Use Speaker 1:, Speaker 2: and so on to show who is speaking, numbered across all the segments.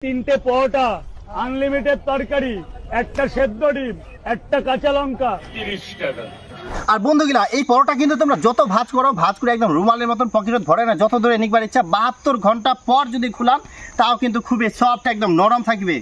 Speaker 1: তিনটে পরোটা, আনলিমিটেড তরকারি, একটা সেদ্ধ ডিম, একটা কাঁচা লঙ্কা, 30 টাকা।
Speaker 2: আর বন্ধুগুলা এই পরোটা কিন্তু তোমরা যত ভাজ করো, ভাজ করে একদম রুমালের মতন পকেটে ধরে না, যত ধরে নিকবার ইচ্ছা 72 ঘন্টা পর যদি খুলান তাও কিন্তু খুবই সফট, একদম নরম থাকবে।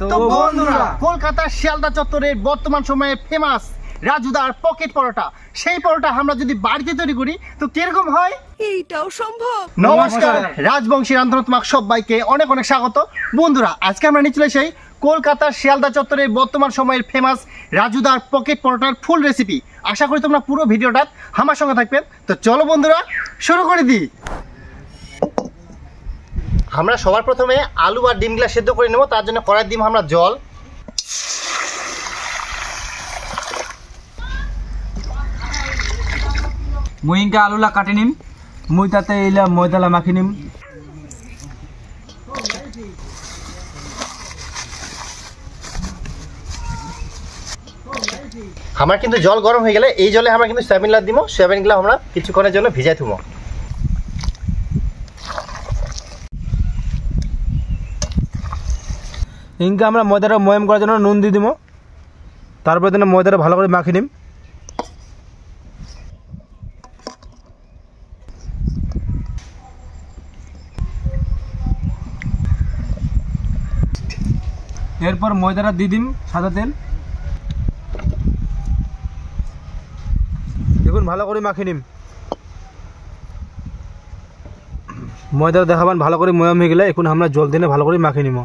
Speaker 2: তো বন্ধুরা, কলকাতার শিয়ালদা চত্বরের বর্তমান সময়ে ফেমাস রাজুদার পকেট পরোটা, সেই পরোটা আমরা যদি বাড়িতে তৈরি করি তো কিরকম হয়
Speaker 3: এইটাও সম্ভব।
Speaker 2: নমস্কার, রাজবংশী রান্ধন তোমাকে সবাইকে অনেক অনেক স্বাগত। বন্ধুরা, আজকে আমরা নিয়ে চলে সেই কলকাতার শিয়ালদা চত্বরের বর্তমান সময়ের ফেমাস রাজুদার পকেট পরোটার ফুল রেসিপি। আশা করি তোমরা পুরো ভিডিওটা আমার সঙ্গে থাকবেন। তো চলো বন্ধুরা, শুরু করে দিই। আমরা সবার প্রথমে আলু আর ডিমগুলা সেদ্ধ করে নেব। তার জন্য কড়াই দিম আমরা জল,
Speaker 4: মুই ইনকা আলুলা কাটি নিম, মুই তাতে এইলা ময়দালা মাখি নিম।
Speaker 2: আমার কিন্তু জল গরম হয়ে গেলে এই জলে আমরা কিন্তু সয়াবিনগুলা দিব। সয়াবিনগুলা আমরা কিছুক্ষণের জন্য ভিজাই থুবো।
Speaker 4: ইনকা আমরা ময়দাটা ময়াম করার জন্য নুন দিয়ে দিব। তারপরে দিনে ময়দাটা ভালো করে মাখি নিম। এরপর ময়দাটা দিয়ে দিম সাদা তেল, দেখুন ভালো করে মাখি নিম। ময়দাটা দেখাবান ভালো করে ময়াম হয়ে গেলে এখন আমরা জল দিয়ে ভালো করে মাখি নিব।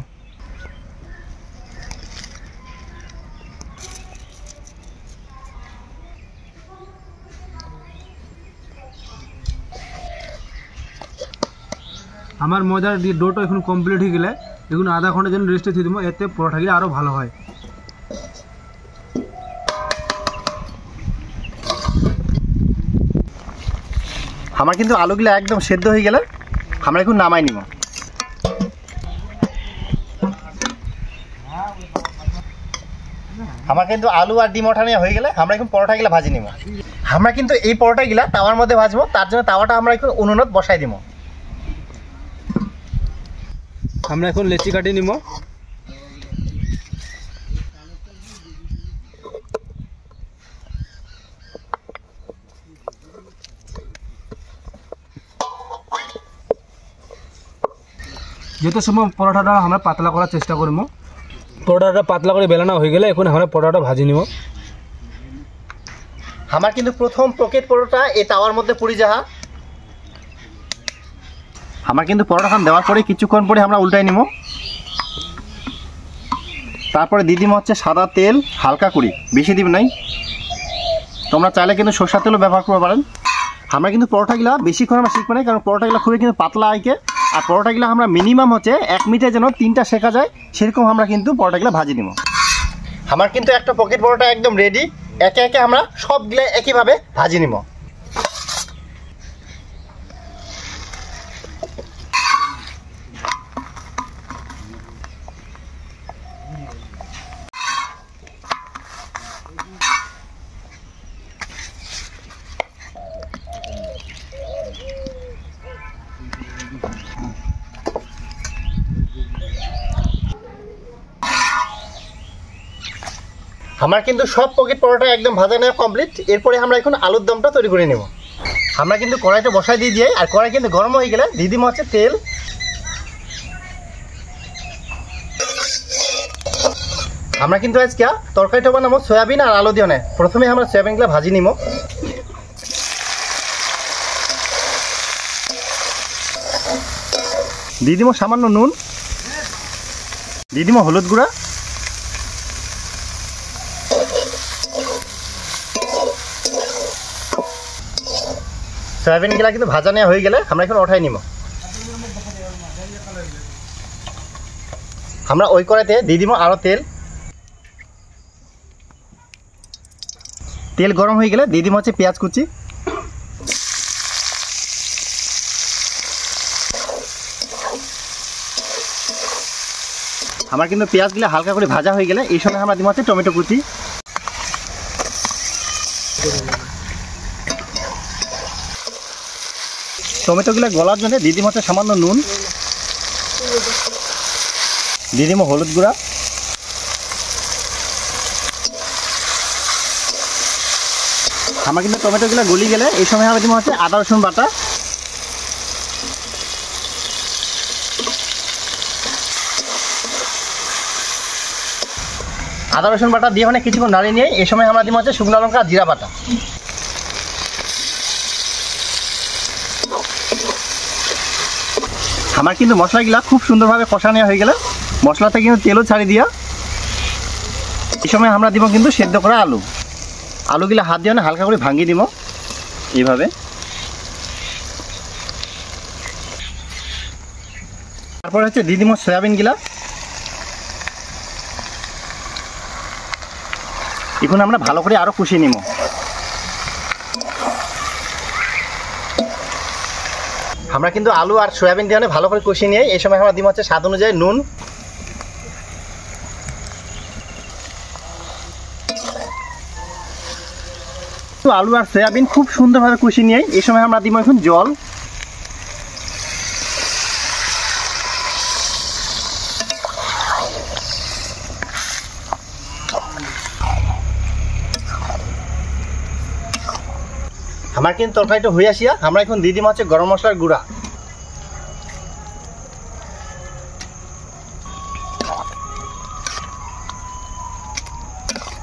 Speaker 4: আমার ময়দার ডোটা এখন কমপ্লিট হয়ে গেলে এখন আধা ঘন্টার জন্য রেস্টে দিয়ে দেবো। এতে পরোটা গিয়ে আরও ভালো হয়।
Speaker 2: আমার কিন্তু আলুগুলো একদম সেদ্ধ হয়ে গেলে আমরা এখন নামাই নিব। আমার কিন্তু আলু আর ডিম ওঠানো হয়ে গেলে আমরা এখন পরোটাগুলো ভাজি নিব। আমরা কিন্তু এই পরোটাগুলা তাওয়ার মধ্যে ভাজবো। তার জন্য তাওয়াটা আমরা এখন উনুনত বসাই দিব।
Speaker 4: আমরা এখন লেচি কাটি নিব। যেহেতু সময় পরোটাটা আমরা পাতলা করার চেষ্টা করব। পরোটাটা পাতলা করে বেলানো হয়ে গেলে এখন আমরা পরোটাটা ভাজি নিব।
Speaker 2: আমার কিন্তু প্রথম পকেট পরোটা এই তাওয়ার মধ্যে পুরি যাহা। আমার কিন্তু পরোটাখান দেওয়ার পরে কিছুক্ষণ পরে আমরা উল্টাই নিব। তারপরে দিদিম হচ্ছে সাদা তেল হালকা করি, বেশি দিব নাই। তোমরা চাইলে কিন্তু সরষের তেলও ব্যবহার করতে পারেন। আমরা কিন্তু পরোটাগুলা বেশিক্ষণ আমরা শিখবো না, কারণ পরোটাগুলা খুবই কিন্তু পাতলা আইকে। আর পরোটাগুলা আমরা মিনিমাম হচ্ছে 1 মিনিটে যেন 3টা শেখা যায় সেরকম আমরা কিন্তু পরোটাগুলা ভাজি নিব। আমার কিন্তু একটা পকেট পরোটা একদম রেডি। একে একে আমরা সবগুলা একইভাবে ভাজি নিব। আমার কিন্তু সব পকেট পরোটা একদম ভাজা নেওয়া কমপ্লিট। এরপরে আমরা এখন আলুর দমটা তৈরি করে নেব। আমরা কিন্তু কড়াইটা বসাই দিয়ে যাই। আর কড়াই কিন্তু গরম হয়ে গেলে দিদিম হচ্ছে তেল, আমরা কিন্তু আজকে তরকারিটা বানাবো সয়াবিন আর আলু দিয়ে। প্রথমে আমরা সয়াবিনগুলো ভাজি নিব। দিয়ে দিব সামান্য নুন, দিয়ে দিব হলুদ গুঁড়া, সয়াবিনগুলা কিন্তু ভাজা নেওয়া হয়ে গেলে আমরা এখন ওঠাই নিব। আমরা ওই কড়াইতে দিয়ে দিব আরও তেল। তেল গরম হয়ে গেলে দিয়ে দিব হচ্ছে পেঁয়াজ কুচি। আমার কিন্তু পেঁয়াজগুলো হালকা করে ভাজা হয়ে গেলে এই সময় আমরা দিব হচ্ছে টমেটো কুচি। টমেটোগুলো গলার জন্য দিয়ে দিই হচ্ছে সামান্য নুন। দিয়ে দিব হলুদ গুঁড়া, আমার কিন্তু টমেটোগুলো গলি গেলে এই সময় আমি দিব হচ্ছে আদা রসুন বাটা, আদা রসুন বাটা দিয়ে মানে কিছুক্ষণ নাড়িয়ে নিয়ে এই সময় আমরা দিব হচ্ছে শুকনো লঙ্কা জিরা বাটা। আমার কিন্তু মশলাগুলা খুব সুন্দরভাবে কষানো হয়ে গেলে মশলাতে কিন্তু তেলও ছাড়ি দিয়া এই সময় আমরা দিব কিন্তু সেদ্ধ করা আলু, আলুগুলা হাত দিয়ে হালকা করে ভাঙিয়ে দিব এইভাবে। তারপর হচ্ছে দিয়ে দিব সয়াবিনগুলা, এখন আমরা ভালো করে আরো কষিয়ে নিব। আমরা কিন্তু আলু আর সয়াবিন দিয়ে ভালো করে কষিয়ে নিয়ে এই সময় আমরা দিব হচ্ছে স্বাদ অনুযায়ী নুন, আলু আর সয়াবিন খুব সুন্দরভাবে কষিয়ে নিয়ে এই সময় আমরা দিব এখন জল। আমার কিন্তু তরকারিটা হয়ে আসিয়া আমরা এখন দিয়ে দিব হচ্ছে গরম মশলার গুঁড়া,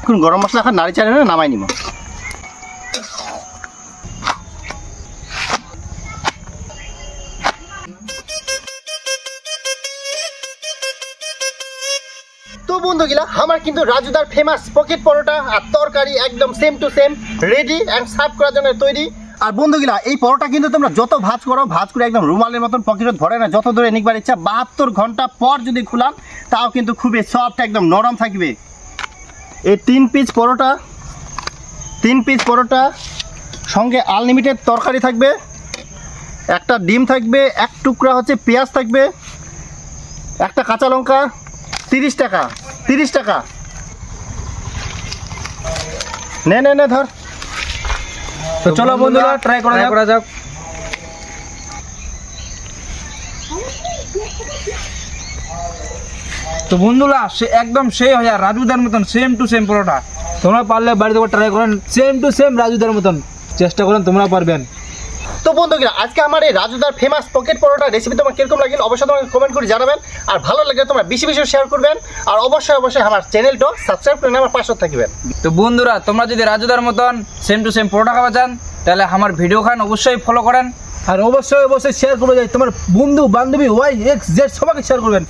Speaker 2: এখন গরম মশলা এখন নাড়ি চাড়িয়ে নামাই নিব। তো বন্ধুগুলা আমার কিন্তু রাজুদার ফেমাস পকেট পরোটা আর তরকারি একদম same to same ready and serve করার জন্য তৈরি। আর বন্ধুগুলা এই পরোটা কিন্তু তোমরা যত ভাজ করো, ভাজ করে একদম রুমালের মতন পকেটে ধরে না, যত দূরে নিকবার ইচ্ছা 72 ঘন্টা পর যদি খুলান তাও কিন্তু খুবই সফট একদম নরম থাকবে। এই 3 পিস পরোটা সঙ্গে আনলিমিটেড তরকারি থাকবে, একটা ডিম থাকবে, এক টুকরা হচ্ছে পেঁয়াজ থাকবে, একটা কাঁচা লঙ্কা, 30 টাকা। নে ধর।
Speaker 4: তো চলো বন্ধুরা ট্রাই করা যাক। তো বন্ধুরা সে একদম সেই হয় রাজুদার মতন সেম টু সেম পরোটা। তোমরা পারলে বাড়িতে ট্রাই করেন, সেম টু সেম রাজুদার মতন চেষ্টা করেন, তোমরা পারবেন।
Speaker 2: তো বন্ধুরা আজকে আমার এই রাজুদার ফেমাস পকেট পরোটা রেসিপি তোমার কিরকম লাগলো অবশ্যই তোমাকে কমেন্ট করে জানাবেন, আর ভালো লাগলে তোমরা বেশি বেশি শেয়ার করবেন, আর অবশ্যই আমার চ্যানেলটা সাবস্ক্রাইব করে আমার পাশে থাকবেন।
Speaker 3: তো বন্ধুরা তোমরা যদি রাজুদার মতন সেম টু সেম পরোটা খাওয়া চান তাহলে আমার ভিডিও খান অবশ্যই ফলো করেন,
Speaker 4: আর অবশ্যই শেয়ার করে যায় তোমার বন্ধু বান্ধবী ওয়াই এক্স জেড সবাইকে শেয়ার করবেন।